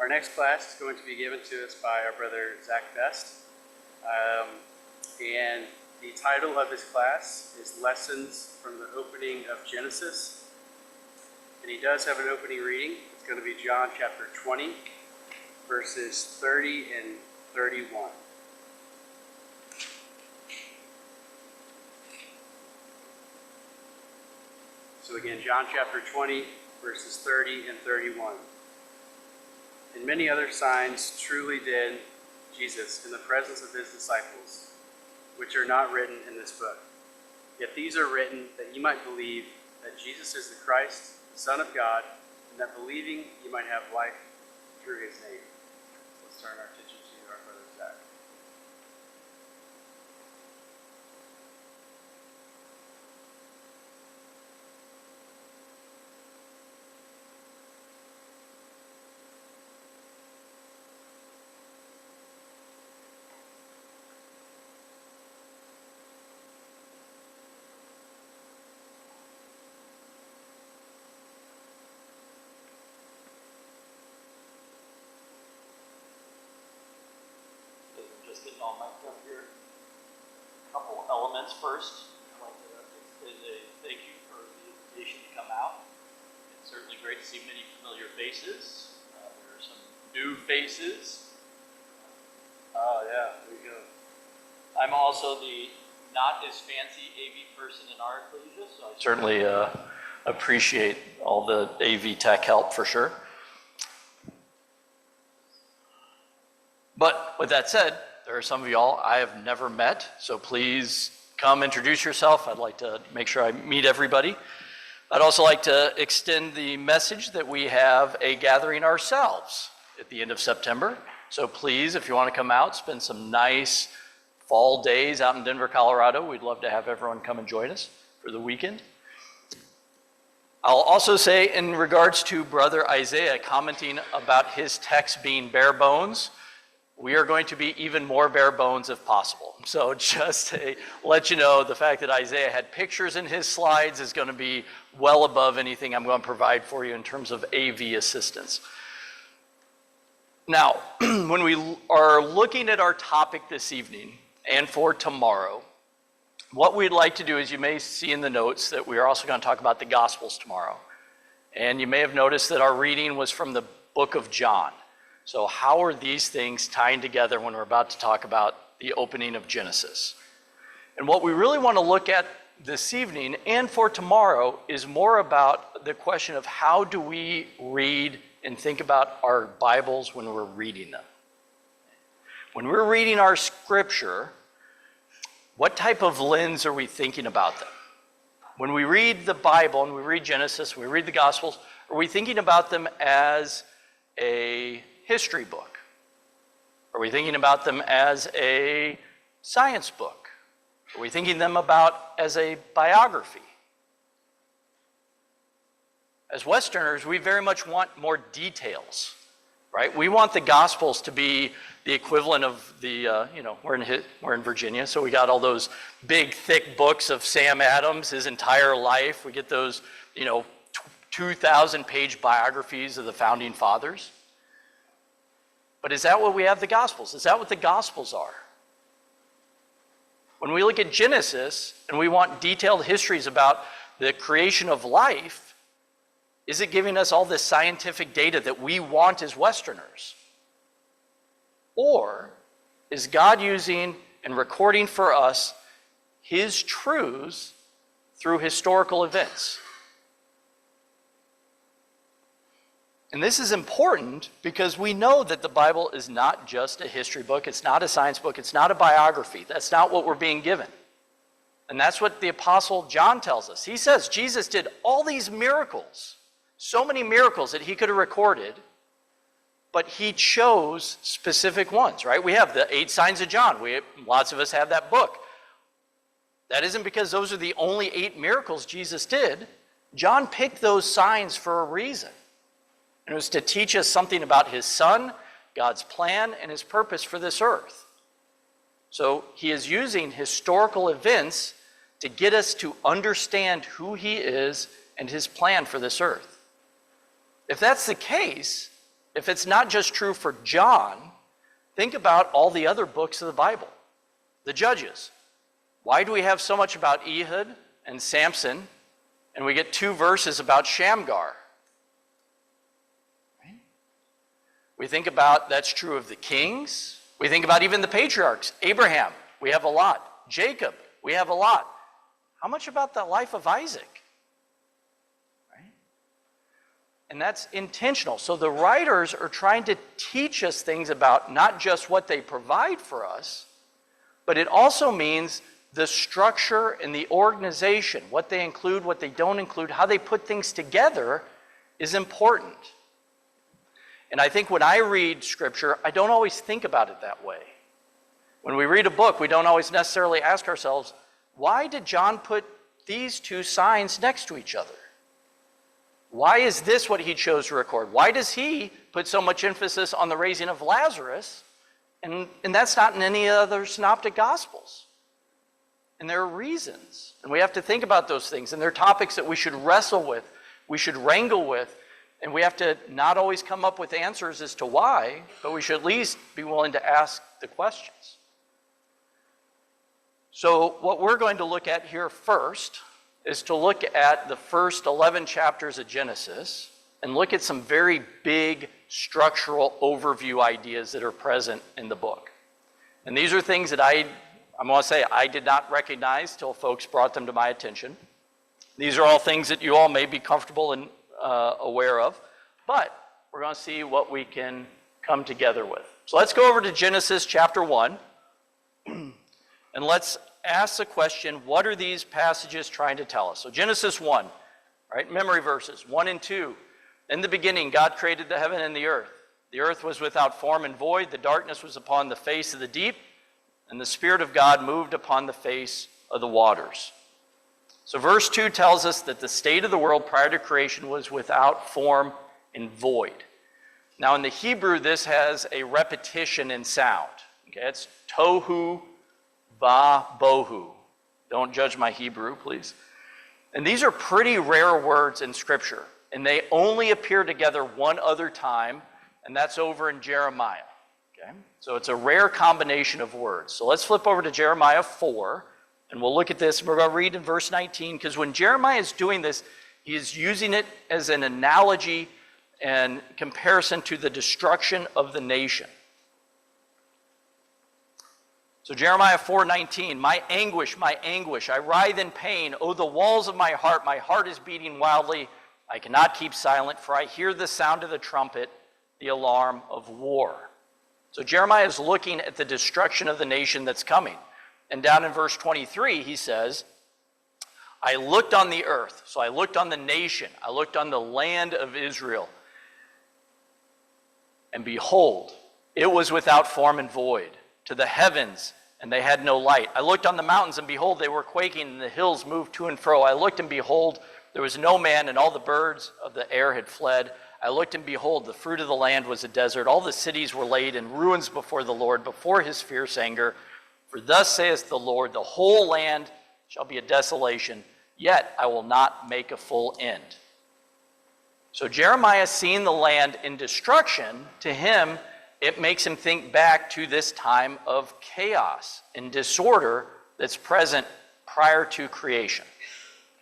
Our next class is going to be given to us by our brother Zach Best. And the title of his class is Lessons from the Opening of Genesis. And he does have an opening reading. It's going to be John chapter 20, verses 30 and 31. So again, John chapter 20, verses 30 and 31. And many other signs truly did Jesus in the presence of his disciples, which are not written in this book. Yet these are written that you might believe that Jesus is the Christ, the Son of God, and that believing you might have life through his name. Let's turn our attention to our brother Zach. Just getting all mic'd up here. A couple elements first. I'd like to extend a thank you for the invitation to come out. It's certainly great to see many familiar faces. There are some new faces. Oh yeah, there you go. I'm also the not as fancy AV person in our ecclesia, so I certainly appreciate all the AV tech help for sure. But with that said, there are some of y'all I have never met, so please come introduce yourself. I'd like to make sure I meet everybody. I'd also like to extend the message that we have a gathering ourselves at the end of September. So please, if you want to come out, spend some nice fall days out in Denver, Colorado. We'd love to have everyone come and join us for the weekend. I'll also say in regards to Brother Isaiah commenting about his text being bare bones, we are going to be even more bare bones if possible. So just to let you know, the fact that Isaiah had pictures in his slides is going to be well above anything I'm going to provide for you in terms of AV assistance. Now, when we are looking at our topic this evening and for tomorrow, what we'd like to do is, you may see in the notes that we are also going to talk about the Gospels tomorrow. And you may have noticed that our reading was from the book of John. So how are these things tying together when we're about to talk about the opening of Genesis? And what we really want to look at this evening and for tomorrow is more about the question of how do we read and think about our Bibles when we're reading them. When we're reading our scripture, what type of lens are we thinking about them? When we read the Bible and we read Genesis, we read the Gospels, are we thinking about them as a history book? Are we thinking about them as a science book? Are we thinking them about as a biography? As Westerners, we very much want more details, right? We want the Gospels to be the equivalent of the, we're in Virginia, so we got all those big, thick books of Sam Adams, his entire life. We get those, 2,000-page biographies of the founding fathers. But is that what we have the Gospels? Is that what the Gospels are? When we look at Genesis and we want detailed histories about the creation of life, is it giving us all this scientific data that we want as Westerners? Or is God using and recording for us his truths through historical events? And this is important because we know that the Bible is not just a history book, it's not a science book, it's not a biography. That's not what we're being given. And that's what the Apostle John tells us. He says Jesus did all these miracles, so many miracles that he could have recorded, but he chose specific ones, right? We have the 8 signs of John. Lots of us have that book. That isn't because those are the only 8 miracles Jesus did. John picked those signs for a reason. And it was to teach us something about his Son, God's plan, and his purpose for this earth. So he is using historical events to get us to understand who he is and his plan for this earth. If that's the case, if it's not just true for John, think about all the other books of the Bible. The Judges. Why do we have so much about Ehud and Samson, and we get 2 verses about Shamgar? Right? We think about, that's true of the kings. We think about even the patriarchs. Abraham, we have a lot. Jacob, we have a lot. How much about the life of Isaac? And that's intentional. So the writers are trying to teach us things about not just what they provide for us, but it also means the structure and the organization, what they include, what they don't include, how they put things together is important. And I think when I read Scripture, I don't always think about it that way. When we read a book, we don't always necessarily ask ourselves, why did John put these 2 signs next to each other? Why is this what he chose to record? Why does he put so much emphasis on the raising of Lazarus? And that's not in any other synoptic gospels. And there are reasons. And we have to think about those things. And they're topics that we should wrestle with, we should wrangle with. And we have to not always come up with answers as to why, but we should at least be willing to ask the questions. So what we're going to look at here first is to look at the first 11 chapters of Genesis and look at some very big structural overview ideas that are present in the book. And these are things that I'm going to say I did not recognize till folks brought them to my attention. These are all things that you all may be comfortable and aware of, but we're going to see what we can come together with. So let's go over to Genesis chapter 1, and let's ask the question, what are these passages trying to tell us? So Genesis 1, right, memory verses 1 and 2. In the beginning, God created the heaven and the earth. The earth was without form and void. The darkness was upon the face of the deep, and the Spirit of God moved upon the face of the waters. So verse 2 tells us that the state of the world prior to creation was without form and void. Now in the Hebrew, this has a repetition in sound. Okay, it's tohu va bohu. Don't judge my Hebrew, please. And these are pretty rare words in Scripture, and they only appear together one other time, and that's over in Jeremiah. Okay? So it's a rare combination of words. So let's flip over to Jeremiah 4, and we'll look at this. We're going to read in verse 19, because when Jeremiah is doing this, he is using it as an analogy and comparison to the destruction of the nation. So Jeremiah 4:19, my anguish, I writhe in pain. Oh, the walls of my heart is beating wildly. I cannot keep silent, for I hear the sound of the trumpet, the alarm of war. So Jeremiah is looking at the destruction of the nation that's coming. And down in verse 23, he says, I looked on the earth. So I looked on the nation. I looked on the land of Israel. And behold, it was without form and void. To the heavens, and they had no light. I looked on the mountains, and behold, they were quaking, and the hills moved to and fro. I looked, and behold, there was no man, and all the birds of the air had fled. I looked, and behold, the fruit of the land was a desert. All the cities were laid in ruins before the Lord, before his fierce anger. For thus saith the Lord, the whole land shall be a desolation, yet I will not make a full end. So Jeremiah, seeing the land in destruction, to him, it makes him think back to this time of chaos and disorder that's present prior to creation.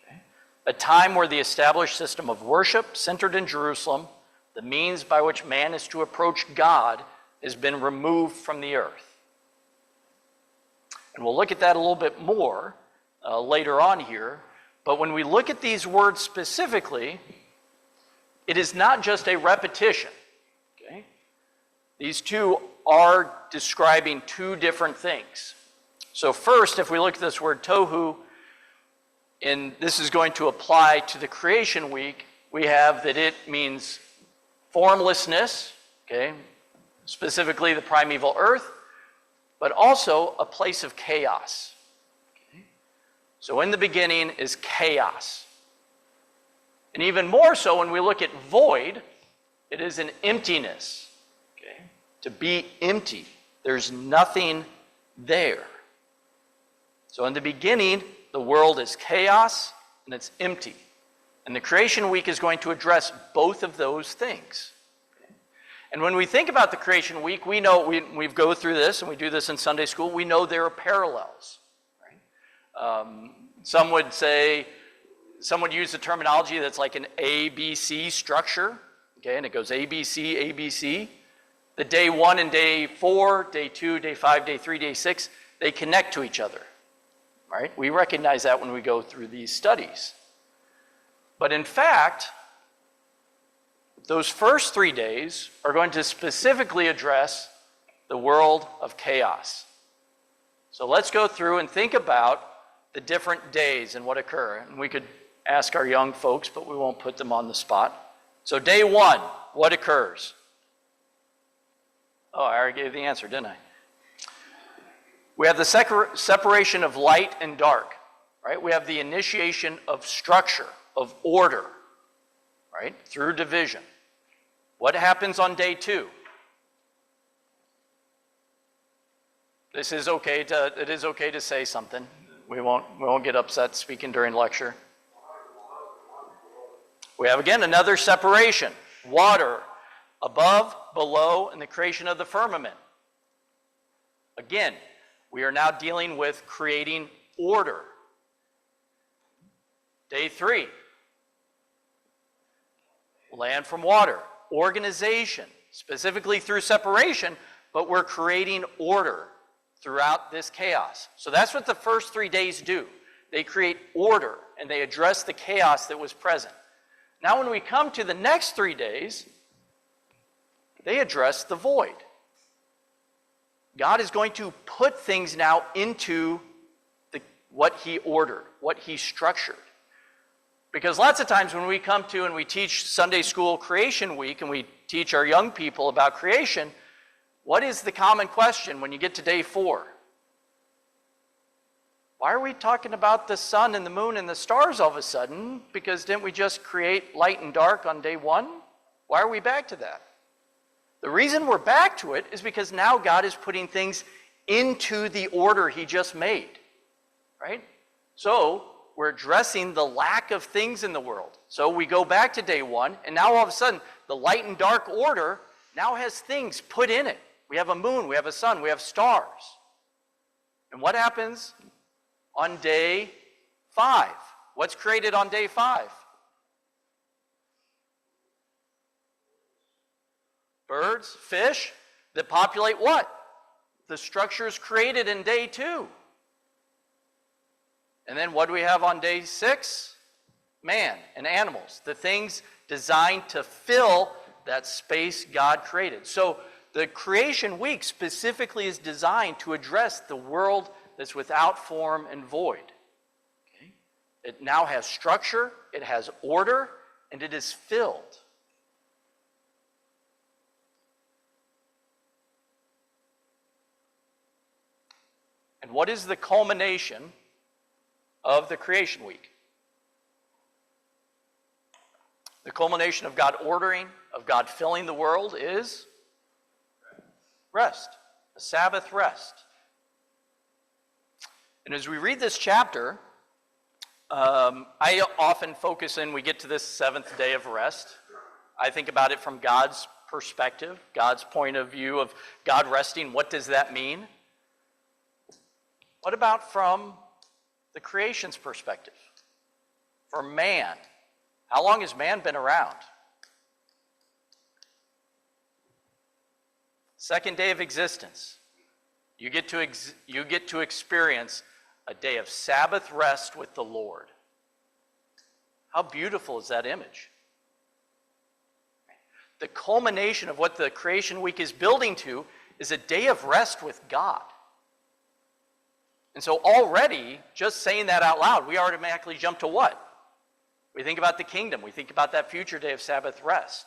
Okay? A time where the established system of worship centered in Jerusalem, the means by which man is to approach God, has been removed from the earth. And we'll look at that a little bit more later on here. But when we look at these words specifically, it is not just a repetition. Okay? These two are describing two different things. So first, if we look at this word tohu, and this is going to apply to the creation week, we have that it means formlessness, okay, specifically the primeval earth, but also a place of chaos. Okay? So in the beginning is chaos. And even more so when we look at void, it is an emptiness. Okay? To be empty. There's nothing there. So in the beginning, the world is chaos and it's empty. And the creation week is going to address both of those things. Okay? And when we think about the creation week, we know, we go through this, and we do this in Sunday school, we know there are parallels. Right? Some would use the terminology that's like an ABC structure, okay, and it goes ABC, ABC. The day 1 and day 4, day 2, day 5, day 3, day 6, they connect to each other, right? We recognize that when we go through these studies. But in fact, those first 3 days are going to specifically address the world of chaos. So let's go through and think about the different days and what occur. And we could ask our young folks, but we won't put them on the spot. So day 1, what occurs? Oh, I already gave the answer, didn't I? We have the separation of light and dark, right? We have the initiation of structure, of order, right? Through division. What happens on day 2? It is okay to say something. We won't get upset speaking during lecture. We have again another separation. Water, above, below, and the creation of the firmament. Again, we are now dealing with creating order. Day 3, land from water, organization, specifically through separation, but we're creating order throughout this chaos. So that's what the first 3 days do. They create order, and they address the chaos that was present. Now when we come to the next 3 days, they address the void. God is going to put things now into what he ordered, what he structured. Because lots of times when we come to and we teach Sunday school creation week and we teach our young people about creation, what is the common question when you get to day 4? Why are we talking about the sun and the moon and the stars all of a sudden? Because didn't we just create light and dark on day 1? Why are we back to that? The reason we're back to it is because now God is putting things into the order he just made, right? So we're addressing the lack of things in the world. So we go back to day 1, and now all of a sudden, the light and dark order now has things put in it. We have a moon, we have a sun, we have stars. And what happens on day 5? What's created on day 5? Birds, fish, that populate what? The structures created in day 2. And then what do we have on day 6? Man and animals, the things designed to fill that space God created. So the creation week specifically is designed to address the world that's without form and void. Okay? It now has structure, it has order, and it is filled. And what is the culmination of the creation week? The culmination of God ordering, of God filling the world is rest, a Sabbath rest. And as we read this chapter, I often focus in, we get to this 7th day of rest. I think about it from God's perspective, God's point of view of God resting. What does that mean? What about from the creation's perspective? For man, how long has man been around? 2nd day of existence. You get to experience a day of Sabbath rest with the Lord. How beautiful is that image? The culmination of what the creation week is building to is a day of rest with God. And so already, just saying that out loud, we automatically jump to what? We think about the kingdom. We think about that future day of Sabbath rest.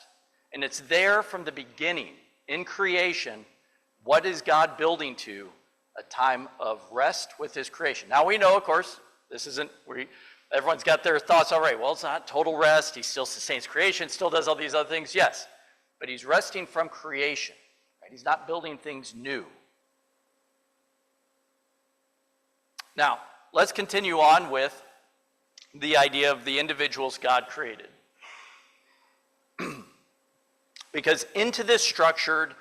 And it's there from the beginning, in creation, what is God building to? A time of rest with his creation. Now we know, of course, this isn't, everyone's got their thoughts, all right, well, it's not total rest. He still sustains creation, still does all these other things, yes. But he's resting from creation. Right? He's not building things new. Now, let's continue on with the idea of the individuals God created. Because into this structured,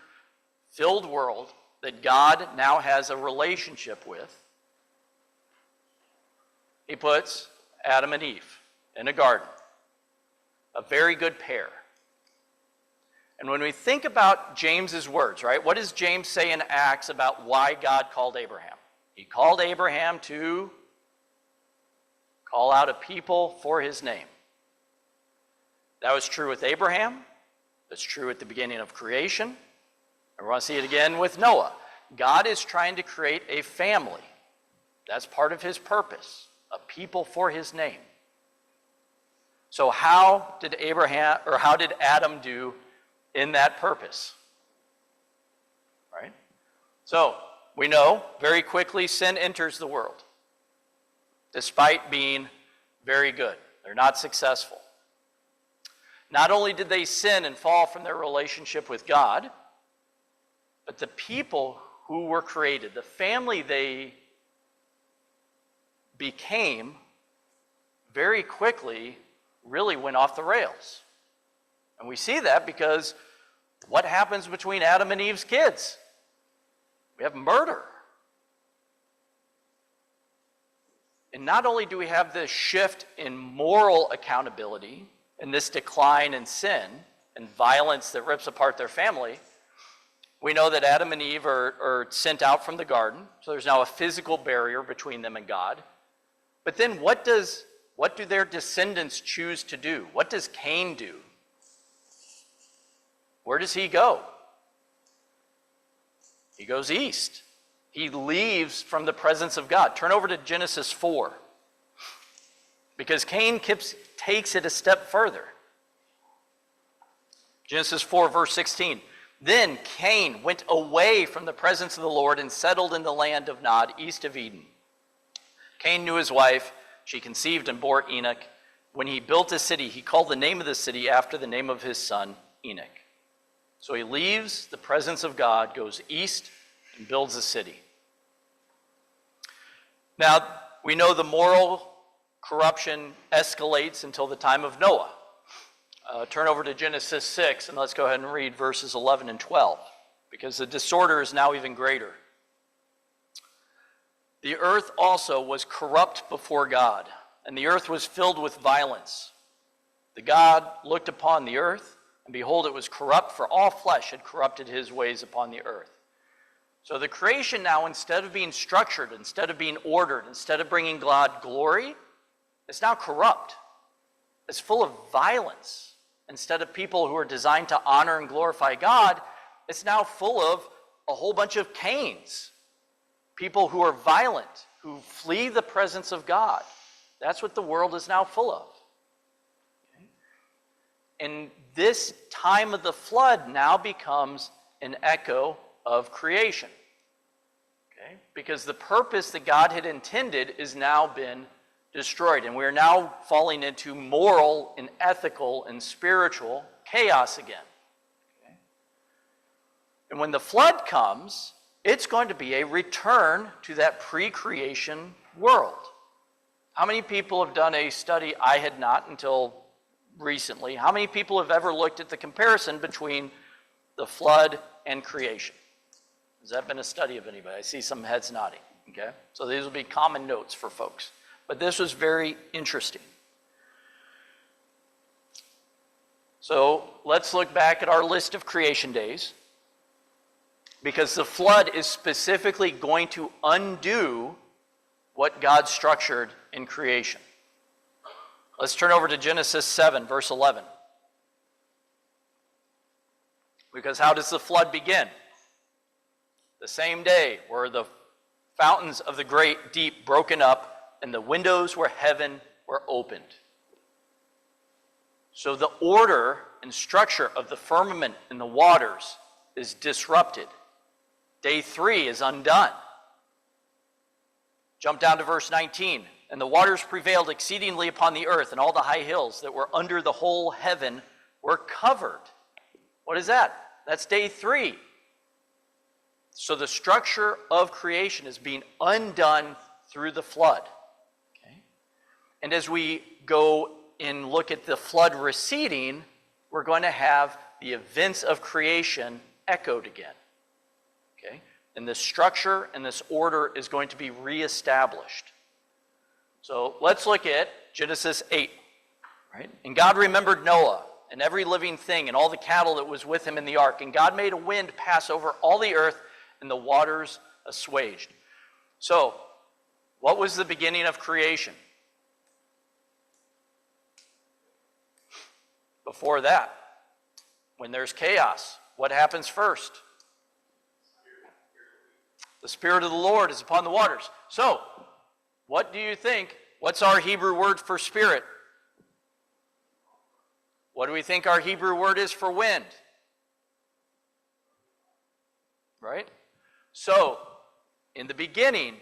filled world that God now has a relationship with, he puts Adam and Eve in a garden, a very good pair. And when we think about James's words, right, what does James say in Acts about why God called Abraham? He called Abraham to call out a people for his name. That was true with Abraham. That's true at the beginning of creation. And we want to see it again with Noah. God is trying to create a family. That's part of his purpose, a people for his name. So how did Adam do in that purpose? Right? So we know very quickly sin enters the world, despite being very good. They're not successful. Not only did they sin and fall from their relationship with God, but the people who were created, the family they became, very quickly really went off the rails. And we see that because what happens between Adam and Eve's kids? We have murder. And not only do we have this shift in moral accountability and this decline in sin and violence that rips apart their family, we know that Adam and Eve are sent out from the garden, so there's now a physical barrier between them and God. But then what do their descendants choose to do? What does Cain do? Where does he go? He goes east. He leaves from the presence of God. Turn over to Genesis 4. Because Cain takes it a step further. Genesis 4, verse 16. Then Cain went away from the presence of the Lord and settled in the land of Nod, east of Eden. Cain knew his wife. She conceived and bore Enoch. When he built a city, he called the name of the city after the name of his son, Enoch. So he leaves the presence of God, goes east, and builds a city. Now, we know the moral corruption escalates until the time of Noah. Turn over to Genesis 6, and let's go ahead and read verses 11 and 12, because the disorder is now even greater. The earth also was corrupt before God, and the earth was filled with violence. The God looked upon the earth, and behold, it was corrupt, for all flesh had corrupted his ways upon the earth. So the creation now, instead of being structured, instead of being ordered, instead of bringing God glory, it's now corrupt. It's full of violence. Instead of people who are designed to honor and glorify God, it's now full of a whole bunch of Cains. People who are violent, who flee the presence of God. That's what the world is now full of. Okay? And this time of the flood now becomes an echo of creation. Okay? Because the purpose that God had intended has now been destroyed. And we are now falling into moral and ethical and spiritual chaos again. Okay? And when the flood comes, it's going to be a return to that pre-creation world. How many people have done a study? I had not until recently. How many people have ever looked at the comparison between the flood and creation? Has that been a study of anybody? I see some heads nodding. Okay, so these will be common notes for folks. But this was very interesting. So let's look back at our list of creation days, because the flood is specifically going to undo what God structured in creation. Let's turn over to Genesis 7, verse 11. Because how does the flood begin? The same day were the fountains of the great deep broken up, and the windows where heaven were opened. So the order and structure of the firmament and the waters is disrupted. Day 3 is undone. Jump down to verse 19. And the waters prevailed exceedingly upon the earth, and all the high hills that were under the whole heaven were covered. What is that? That's day 3. So the structure of creation is being undone through the flood. Okay? And as we go and look at the flood receding, we're going to have the events of creation echoed again. Okay? And this structure and this order is going to be reestablished. So let's look at Genesis 8. Right? And God remembered Noah and every living thing and all the cattle that was with him in the ark. And God made a wind pass over all the earth, and the waters assuaged. So, what was the beginning of creation? Before that, when there's chaos, what happens first? The Spirit of the Lord is upon the waters. So, what do you think? What's our Hebrew word for spirit? What do we think our Hebrew word is for wind? Right? So, in the beginning,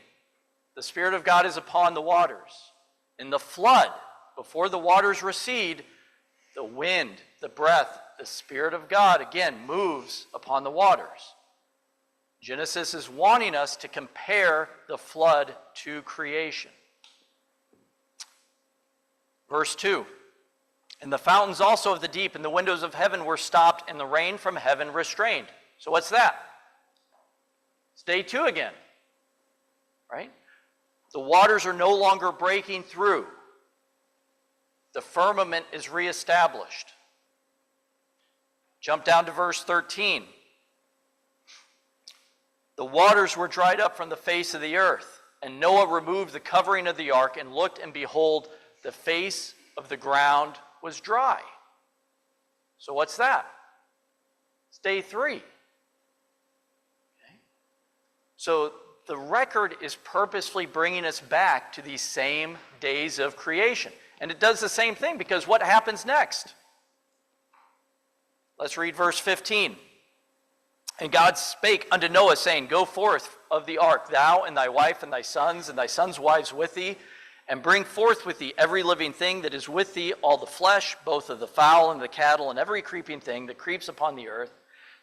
the Spirit of God is upon the waters. In the flood, before the waters recede, the wind, the breath, the Spirit of God, again, moves upon the waters. Genesis is wanting us to compare the flood to creation. Verse 2. And the fountains also of the deep and the windows of heaven were stopped, and the rain from heaven restrained. So what's that? It's day 2 again. Right? The waters are no longer breaking through. The firmament is reestablished. Jump down to verse 13. The waters were dried up from the face of the earth, and Noah removed the covering of the ark and looked, and behold, the face of the ground was dry. So what's that? It's day 3. Okay. So the record is purposefully bringing us back to these same days of creation. And it does the same thing, because what happens next? Let's read verse 15. And God spake unto Noah, saying, Go forth of the ark, thou and thy wife and thy sons' wives with thee, and bring forth with thee every living thing that is with thee, all the flesh, both of the fowl and the cattle, and every creeping thing that creeps upon the earth,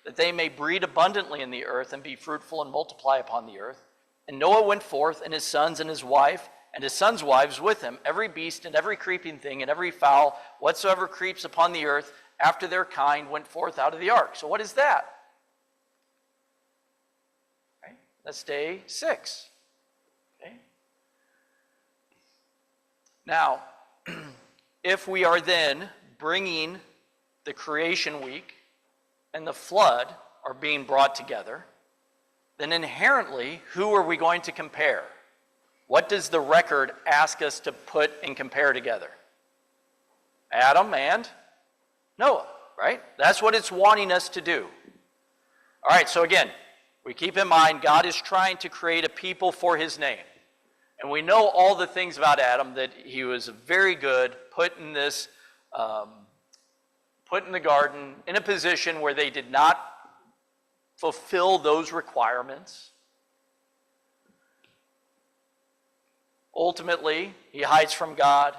that they may breed abundantly in the earth, and be fruitful and multiply upon the earth. And Noah went forth, and his sons and his wife, and his sons' wives with him, every beast and every creeping thing and every fowl, whatsoever creeps upon the earth, after their kind, went forth out of the ark. So what is that? Right? That's day 6. Okay. Now, if we are then bringing the creation week and the flood are being brought together, then inherently, who are we going to compare? What does the record ask us to put and compare together? Adam and Noah, right? That's what it's wanting us to do. All right, so again, we keep in mind God is trying to create a people for his name. And we know all the things about Adam, that he was very good, put in the garden in a position where they did not fulfill those requirements. Ultimately, he hides from God.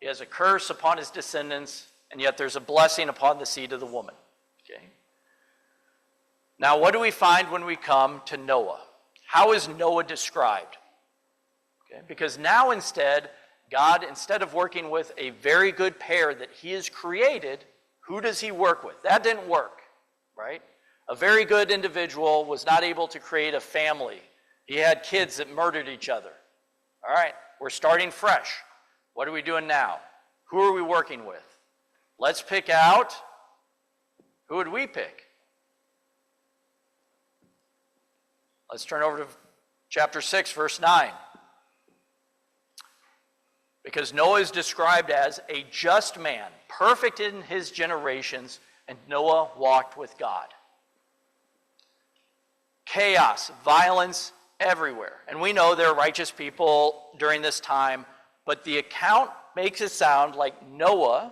He has a curse upon his descendants, and yet there's a blessing upon the seed of the woman. Okay. Now, what do we find when we come to Noah? How is Noah described? Okay. Because now God, instead of working with a very good pair that he has created, who does he work with? That didn't work, right? A very good individual was not able to create a family. He had kids that murdered each other. All right, we're starting fresh. What are we doing now? Who are we working with? Let's pick out, who would we pick? Let's turn over to chapter 6, verse 9. Because Noah is described as a just man, perfect in his generations, and Noah walked with God. Chaos, violence everywhere. And we know there are righteous people during this time, but the account makes it sound like Noah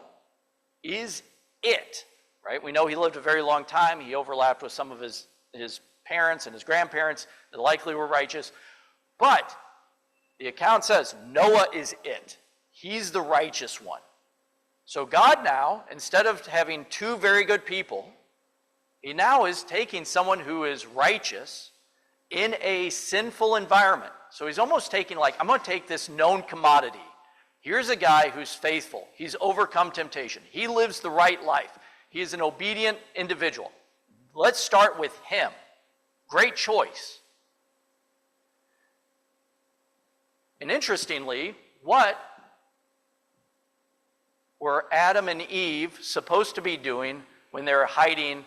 is it, right? We know he lived a very long time. He overlapped with some of his parents and his grandparents that likely were righteous. But the account says Noah is it. He's the righteous one. So God now, instead of having two very good people, he now is taking someone who is righteous in a sinful environment. So he's almost taking I'm going to take this known commodity. Here's a guy who's faithful. He's overcome temptation. He lives the right life. He is an obedient individual. Let's start with him. Great choice. And interestingly, what were Adam and Eve supposed to be doing when they were hiding,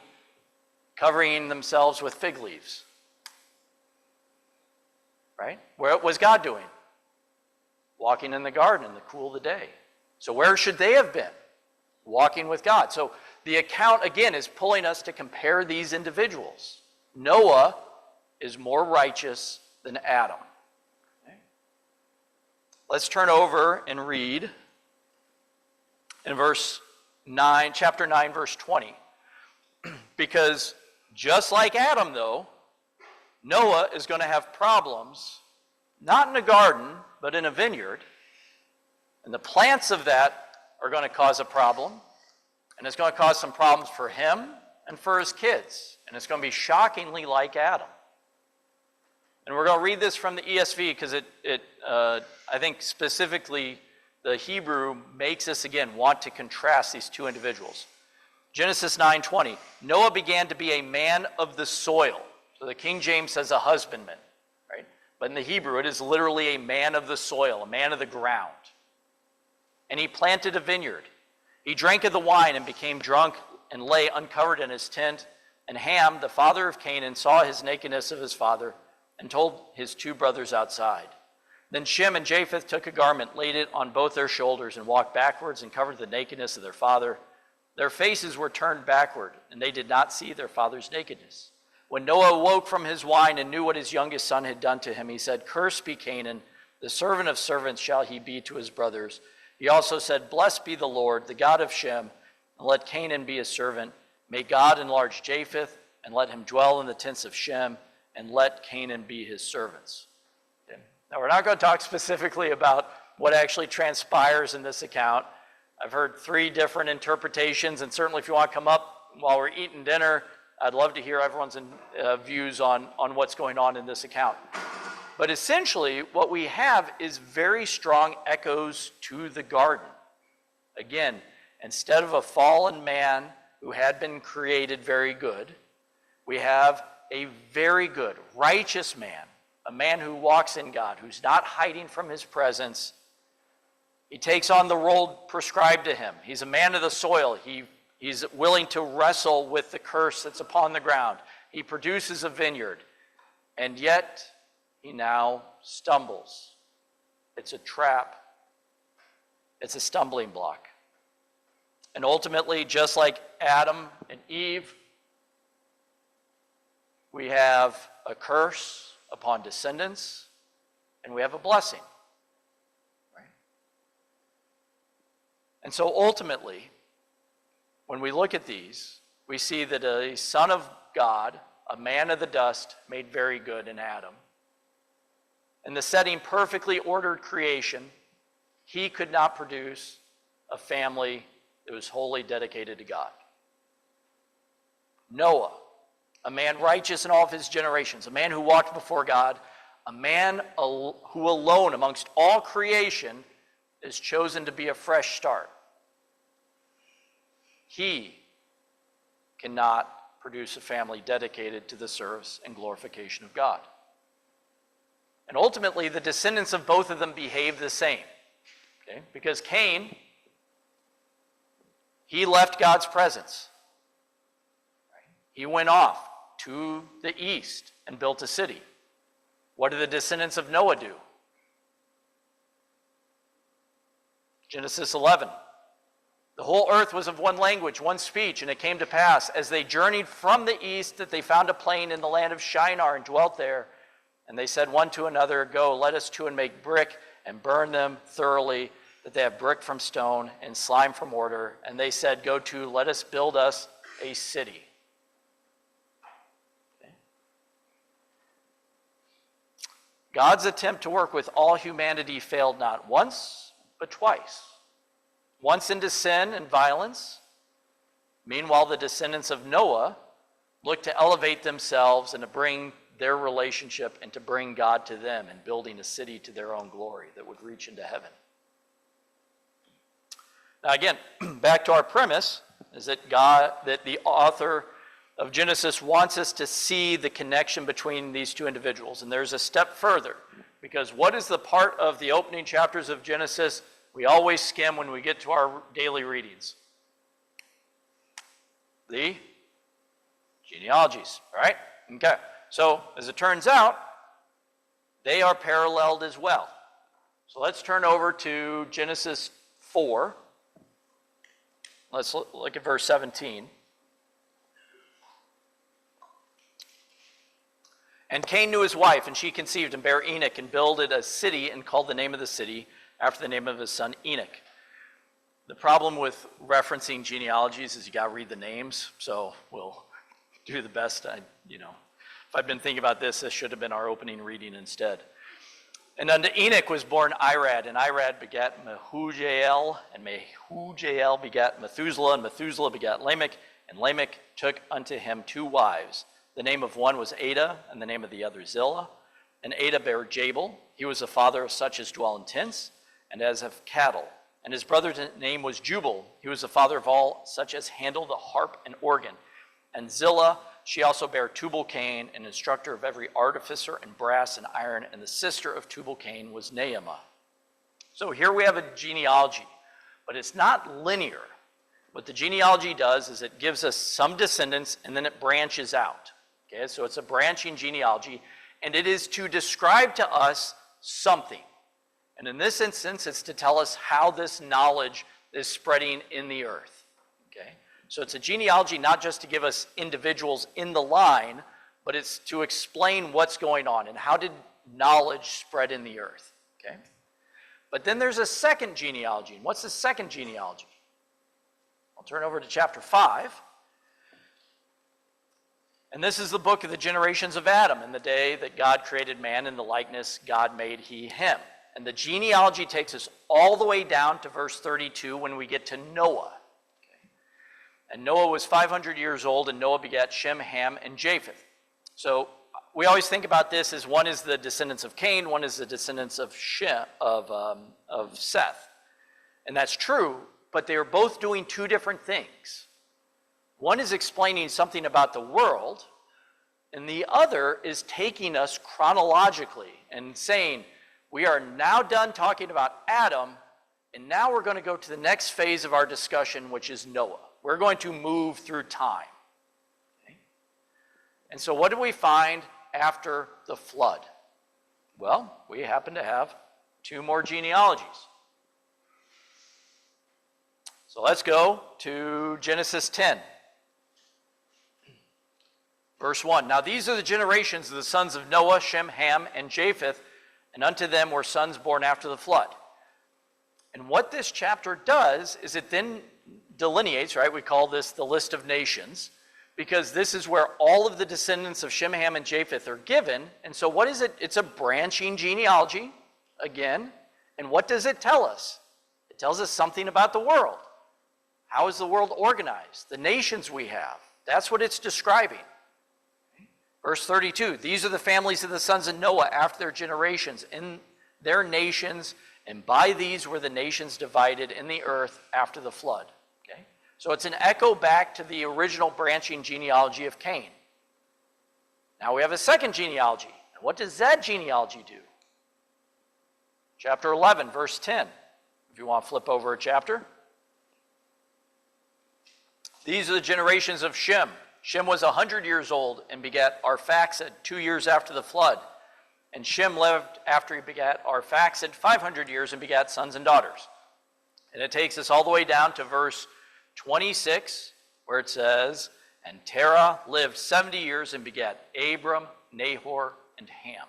covering themselves with fig leaves? Right? What was God doing? Walking in the garden in the cool of the day. So where should they have been? Walking with God. So the account, again, is pulling us to compare these individuals. Noah is more righteous than Adam. Okay? Let's turn over and read in chapter 9, verse 20. Because just like Adam, though, Noah is going to have problems, not in a garden, but in a vineyard. And the plants of that are going to cause a problem. And it's going to cause some problems for him and for his kids. And it's going to be shockingly like Adam. And we're going to read this from the ESV because I think specifically the Hebrew makes us, again, want to contrast these two individuals. Genesis 9:20, Noah began to be a man of the soil. So the King James says a husbandman, right? But in the Hebrew, it is literally a man of the soil, a man of the ground. And he planted a vineyard. He drank of the wine and became drunk and lay uncovered in his tent. And Ham, the father of Canaan, saw his nakedness of his father and told his two brothers outside. Then Shem and Japheth took a garment, laid it on both their shoulders, and walked backwards and covered the nakedness of their father. Their faces were turned backward, and they did not see their father's nakedness. When Noah awoke from his wine and knew what his youngest son had done to him, he said, "Cursed be Canaan, the servant of servants shall he be to his brothers." He also said, "Blessed be the Lord, the God of Shem, and let Canaan be his servant. May God enlarge Japheth, and let him dwell in the tents of Shem, and let Canaan be his servants." Okay. Now, we're not going to talk specifically about what actually transpires in this account. I've heard 3 different interpretations, and certainly if you want to come up while we're eating dinner, I'd love to hear everyone's views on what's going on in this account. But essentially, what we have is very strong echoes to the garden. Again, instead of a fallen man who had been created very good, we have a very good, righteous man, a man who walks in God, who's not hiding from his presence. He takes on the role prescribed to him. He's a man of the soil. He's willing to wrestle with the curse that's upon the ground. He produces a vineyard, and yet he now stumbles. It's a trap. It's a stumbling block. And ultimately, just like Adam and Eve, we have a curse upon descendants, and we have a blessing. Right? And so ultimately, when we look at these, we see that a son of God, a man of the dust, made very good in Adam. In the setting perfectly ordered creation, he could not produce a family that was wholly dedicated to God. Noah, a man righteous in all of his generations, a man who walked before God, a man who alone amongst all creation is chosen to be a fresh start. He cannot produce a family dedicated to the service and glorification of God. And ultimately, the descendants of both of them behave the same. Okay? Because Cain, he left God's presence. Right? He went off to the east and built a city. What did the descendants of Noah do? Genesis 11. The whole earth was of one language, one speech, and it came to pass, as they journeyed from the east, that they found a plain in the land of Shinar and dwelt there. And they said one to another, "Go, let us two and make brick and burn them thoroughly, that they have brick from stone and slime from mortar." And they said, "Go to, let us build us a city." Okay. God's attempt to work with all humanity failed not once, but twice. Once into sin and violence. Meanwhile, the descendants of Noah looked to elevate themselves and to bring their relationship and to bring God to them and building a city to their own glory that would reach into heaven. Now again, back to our premise, is that the author of Genesis wants us to see the connection between these two individuals. And there's a step further, because what is the part of the opening chapters of Genesis we always skim when we get to our daily readings? The genealogies, right? Okay. So, as it turns out, they are paralleled as well. So let's turn over to Genesis 4. Let's look at verse 17. And Cain knew his wife, and she conceived and bare Enoch, and builded a city, and called the name of the city after the name of his son Enoch. The problem with referencing genealogies is you got to read the names, so we'll do the best. If I've been thinking about this should have been our opening reading instead. And unto Enoch was born Irad, and Irad begat Mehujael, and Mehujael begat Methuselah, and Methuselah begat Lamech, and Lamech took unto him 2 wives. The name of one was Ada, and the name of the other Zillah. And Ada bare Jabal. He was the father of such as dwell in tents, and as of cattle. And his brother's name was Jubal. He was the father of all such as handle the harp and organ. And Zillah, she also bare Tubal-Cain, an instructor of every artificer in brass and iron, and the sister of Tubal-Cain was Naamah. So here we have a genealogy, but it's not linear. What the genealogy does is it gives us some descendants, and then it branches out. Okay, so it's a branching genealogy, and it is to describe to us something. And in this instance, it's to tell us how this knowledge is spreading in the earth. Okay? So it's a genealogy not just to give us individuals in the line, but it's to explain what's going on and how did knowledge spread in the earth. Okay? But then there's a second genealogy. And what's the second genealogy? I'll turn over to chapter 5. And this is the book of the generations of Adam. In the day that God created man in the likeness, God made he him. And the genealogy takes us all the way down to verse 32 when we get to Noah. Okay? And Noah was 500 years old, and Noah begat Shem, Ham, and Japheth. So we always think about this as one is the descendants of Cain, one is the descendants of Seth. And that's true, but they are both doing 2 different things. One is explaining something about the world, and the other is taking us chronologically and saying, we are now done talking about Adam, and now we're going to go to the next phase of our discussion, which is Noah. We're going to move through time. Okay? And so what do we find after the flood? Well, we happen to have 2 more genealogies. So let's go to Genesis 10. Verse 1. Now these are the generations of the sons of Noah, Shem, Ham, and Japheth, and unto them were sons born after the flood. And what this chapter does is it then delineates, right? We call this the list of nations, because this is where all of the descendants of Shem, Ham, and Japheth are given. And so what is it? It's a branching genealogy, again. And what does it tell us? It tells us something about the world. How is the world organized? The nations we have. That's what it's describing. Verse 32, these are the families of the sons of Noah after their generations in their nations, and by these were the nations divided in the earth after the flood. Okay? So it's an echo back to the original branching genealogy of Cain. Now we have a second genealogy. And what does that genealogy do? Chapter 11, verse 10. If you want to flip over a chapter. These are the generations of Shem. Shem was 100 years old and begat Arphaxad 2 years after the flood. And Shem lived after he begat Arphaxad 500 years and begat sons and daughters. And it takes us all the way down to verse 26, where it says, and Terah lived 70 years and begat Abram, Nahor, and Ham.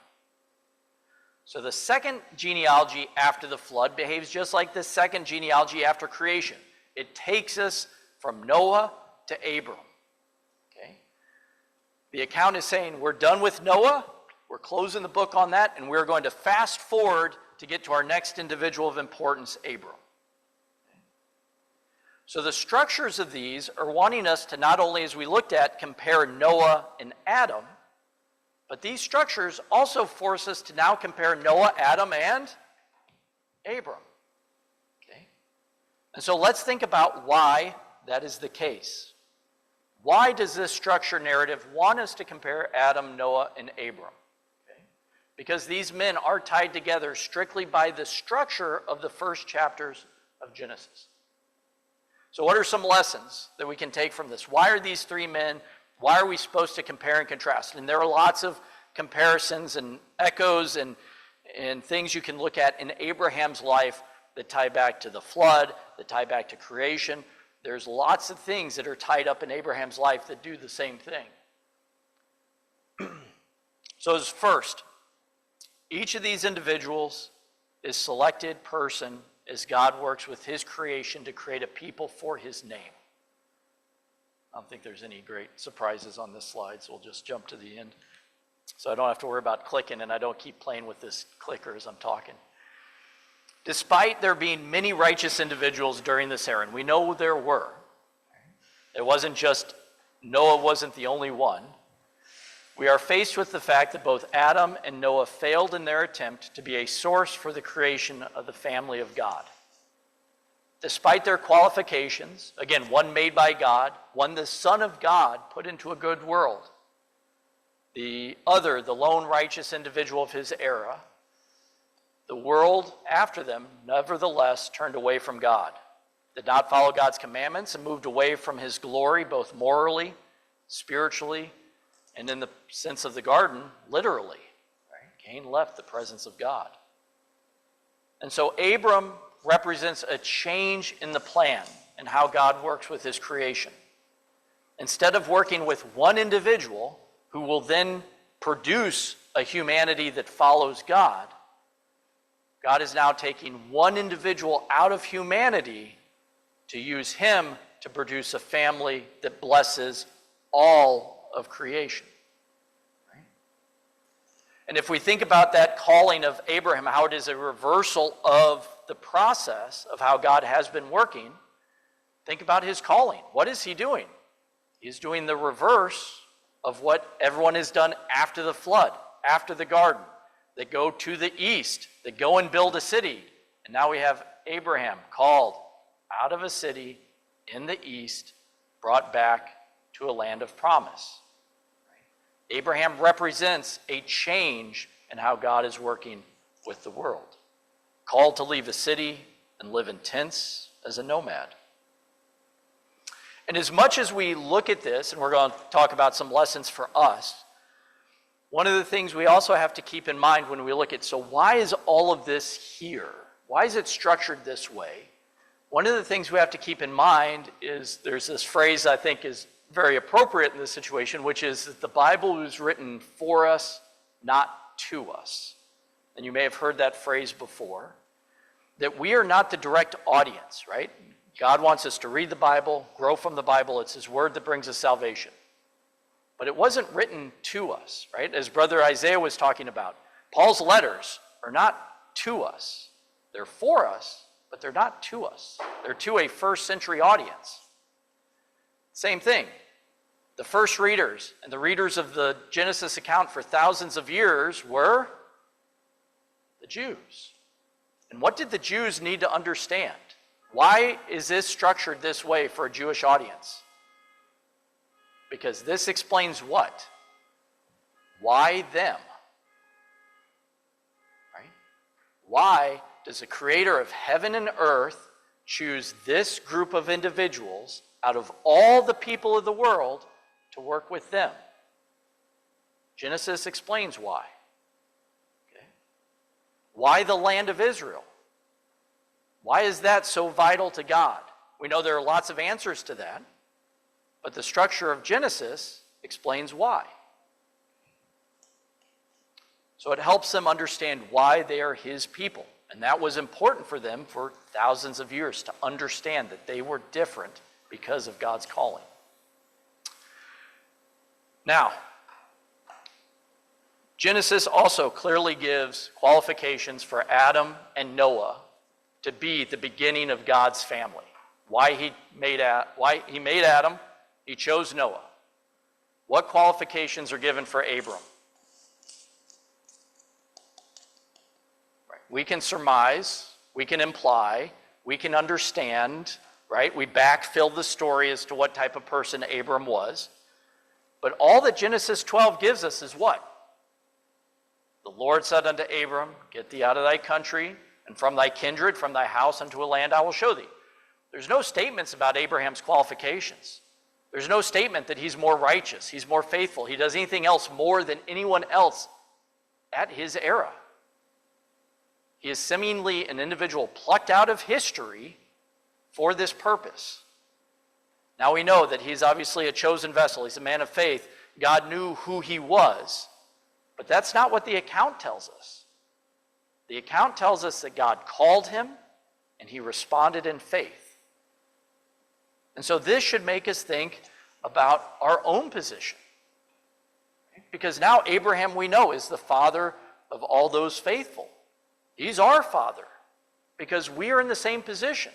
So the second genealogy after the flood behaves just like the second genealogy after creation. It takes us from Noah to Abram. The account is saying we're done with Noah, we're closing the book on that, and we're going to fast forward to get to our next individual of importance, Abram. So the structures of these are wanting us to not only, as we looked at, compare Noah and Adam, but these structures also force us to now compare Noah, Adam, and Abram. Okay? And so let's think about why that is the case. Why does this structure narrative want us to compare Adam, Noah, and Abram? Okay. Because these men are tied together strictly by the structure of the first chapters of Genesis. So what are some lessons that we can take from this? Why are these three men, why are we supposed to compare and contrast? And there are lots of comparisons and echoes and things you can look at in Abraham's life that tie back to the flood, that tie back to creation. There's lots of things that are tied up in Abraham's life that do the same thing. So as first, each of these individuals is selected person as God works with his creation to create a people for his name. I don't think there's any great surprises on this slide, so we'll just jump to the end. So I don't have to worry about clicking, and I don't keep playing with this clicker as I'm talking. Despite there being many righteous individuals during this era, and we know there were, it wasn't just Noah wasn't the only one, we are faced with the fact that both Adam and Noah failed in their attempt to be a source for the creation of the family of God. Despite their qualifications, again, one made by God, one the Son of God put into a good world, the other, the lone righteous individual of his era, the world after them, nevertheless, turned away from God, did not follow God's commandments, and moved away from his glory, both morally, spiritually, and in the sense of the garden, literally. Right? Cain left the presence of God. And so Abram represents a change in the plan and how God works with his creation. Instead of working with one individual who will then produce a humanity that follows God, God is now taking one individual out of humanity to use him to produce a family that blesses all of creation. Right? And if we think about that calling of Abraham, how it is a reversal of the process of how God has been working, think about his calling. What is he doing? He's doing the reverse of what everyone has done after the flood, after the garden. They go to the east, they go and build a city. And now we have Abraham called out of a city in the east, brought back to a land of promise. Right? Abraham represents a change in how God is working with the world. Called to leave a city and live in tents as a nomad. And as much as we look at this, and we're going to talk about some lessons for us, one of the things we also have to keep in mind when we look at, so why is all of this here? Why is it structured this way? One of the things we have to keep in mind is there's this phrase I think is very appropriate in this situation, which is that the Bible was written for us, not to us. And you may have heard that phrase before, that we are not the direct audience, right? God wants us to read the Bible, grow from the Bible. It's his word that brings us salvation. But it wasn't written to us, right? As Brother Isaiah was talking about, Paul's letters are not to us. They're for us, but they're not to us. They're to a first century audience. Same thing. The first readers and the readers of the Genesis account for thousands of years were the Jews. And what did the Jews need to understand? Why is this structured this way for a Jewish audience? Because this explains what? Why them? Right? Why does the creator of heaven and earth choose this group of individuals out of all the people of the world to work with them? Genesis explains why. Okay. Why the land of Israel? Why is that so vital to God? We know there are lots of answers to that. But the structure of Genesis explains why. So it helps them understand why they are his people. And that was important for them for thousands of years, to understand that they were different because of God's calling. Now, Genesis also clearly gives qualifications for Adam and Noah to be the beginning of God's family. Why he made Adam, he chose Noah. What qualifications are given for Abram? Right. We can surmise, we can imply, we can understand right? We backfill the story as to what type of person Abram was. But all that Genesis 12 gives us is what? The Lord said unto Abram, get thee out of thy country, and from thy kindred, from thy house, unto a land I will show thee. There's no statements about Abraham's qualifications. There's no statement that he's more righteous, he's more faithful, he does anything else more than anyone else at his era. He is seemingly an individual plucked out of history for this purpose. Now we know that he's obviously a chosen vessel. He's a man of faith. God knew who he was. But that's not what the account tells us. The account tells us that God called him and he responded in faith. And so this should make us think about our own position. Because now Abraham, we know, is the father of all those faithful. He's our father because we are in the same position.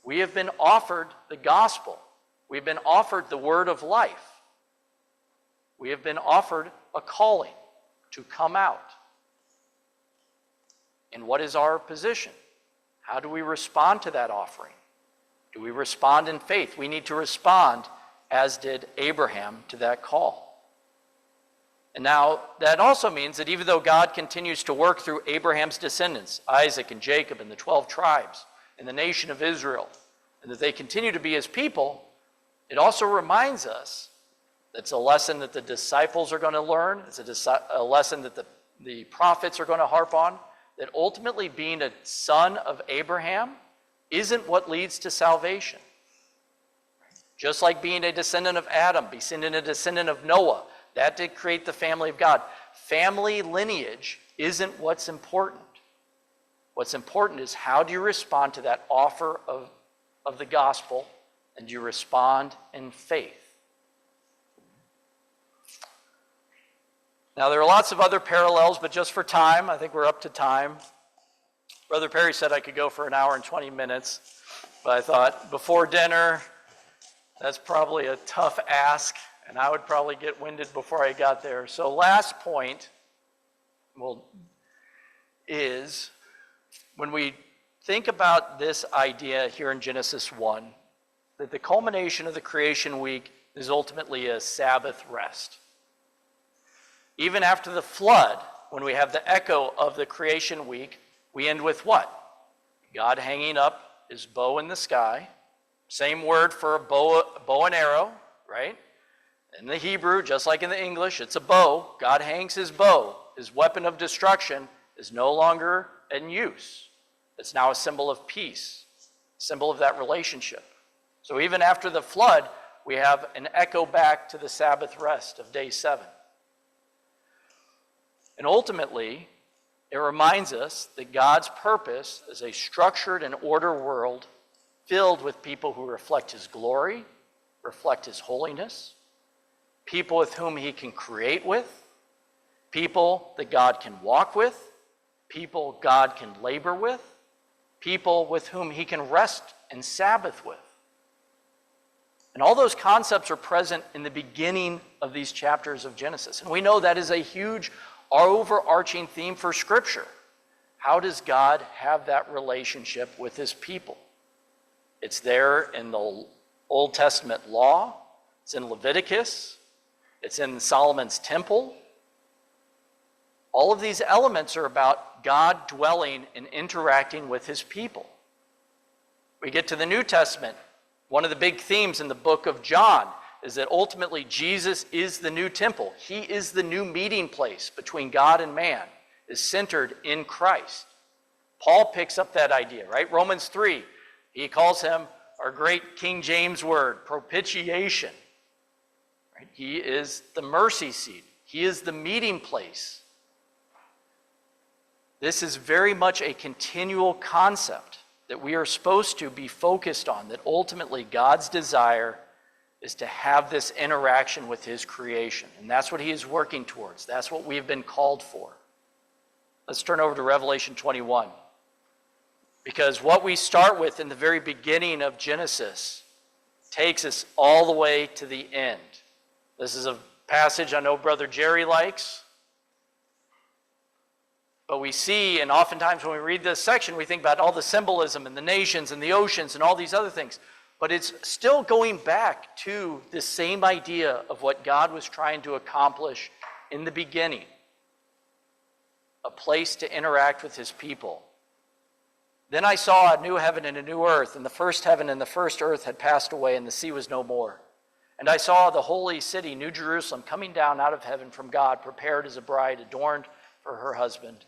We have been offered the gospel. We've been offered the word of life. We have been offered a calling to come out. And what is our position? How do we respond to that offering? Do we respond in faith? We need to respond as did Abraham to that call. And now that also means that even though God continues to work through Abraham's descendants, Isaac and Jacob and the 12 tribes and the nation of Israel, and that they continue to be his people, it also reminds us that it's a lesson that the disciples are going to learn. It's a lesson that the prophets are going to harp on, that ultimately being a son of Abraham isn't what leads to salvation. Just like being a descendant of Adam, being a descendant of Noah, that did create the family of God. Family lineage isn't what's important. What's important is how do you respond to that offer of the gospel, and do you respond in faith? Now, there are lots of other parallels, but just for time, I think we're up to time. Brother Perry said I could go for an hour and 20 minutes, but I thought before dinner, that's probably a tough ask, and I would probably get winded before I got there. So last point is when we think about this idea here in Genesis 1, that the culmination of the creation week is ultimately a Sabbath rest. Even after the flood, when we have the echo of the creation week, we end with what? God hanging up his bow in the sky. Same word for a bow and arrow, right? In the Hebrew, just like in the English, it's a bow. God hangs his bow. His weapon of destruction is no longer in use. It's now a symbol of peace, a symbol of that relationship. So even after the flood, we have an echo back to the Sabbath rest of day 7. And ultimately, it reminds us that God's purpose is a structured and ordered world filled with people who reflect his glory, reflect his holiness, people with whom he can create with, people that God can walk with, people God can labor with, people with whom he can rest and Sabbath with. And all those concepts are present in the beginning of these chapters of Genesis. And we know that is a huge overarching theme for Scripture. How does God have that relationship with his people? It's there in the Old Testament law. It's in Leviticus. It's in Solomon's temple. All of these elements are about God dwelling and interacting with his people. We get to the New Testament. One of the big themes in the book of John is that ultimately Jesus is the new temple. He is the new meeting place between God and man, is centered in Christ. Paul picks up that idea, right? Romans 3, he calls him, our great King James word, propitiation. Right? He is the mercy seat. He is the meeting place. This is very much a continual concept that we are supposed to be focused on, that ultimately God's desire is to have this interaction with his creation. And that's what he is working towards. That's what we have been called for. Let's turn over to Revelation 21. Because what we start with in the very beginning of Genesis takes us all the way to the end. This is a passage I know Brother Jerry likes. But we see, and oftentimes when we read this section, we think about all the symbolism and the nations and the oceans and all these other things. But it's still going back to this same idea of what God was trying to accomplish in the beginning. A place to interact with his people. Then I saw a new heaven and a new earth, and the first heaven and the first earth had passed away, and the sea was no more. And I saw the holy city, New Jerusalem, coming down out of heaven from God, prepared as a bride adorned for her husband.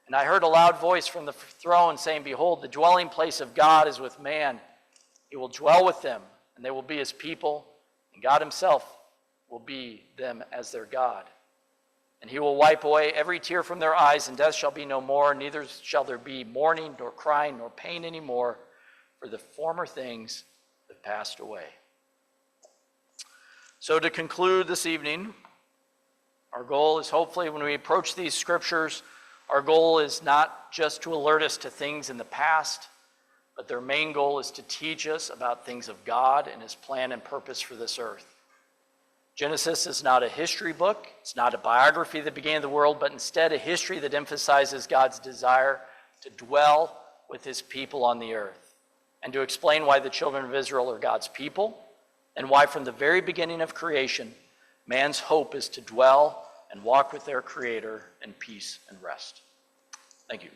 And I heard a loud voice from the throne saying, Behold, the dwelling place of God is with man. He will dwell with them, and they will be his people, and God himself will be them as their God. And he will wipe away every tear from their eyes, and death shall be no more, neither shall there be mourning, nor crying, nor pain any more, for the former things have passed away. So to conclude this evening, our goal is hopefully when we approach these scriptures, our goal is not just to alert us to things in the past, but their main goal is to teach us about things of God and his plan and purpose for this earth. Genesis is not a history book. It's not a biography that began the world, but instead a history that emphasizes God's desire to dwell with his people on the earth and to explain why the children of Israel are God's people and why from the very beginning of creation, man's hope is to dwell and walk with their Creator in peace and rest. Thank you.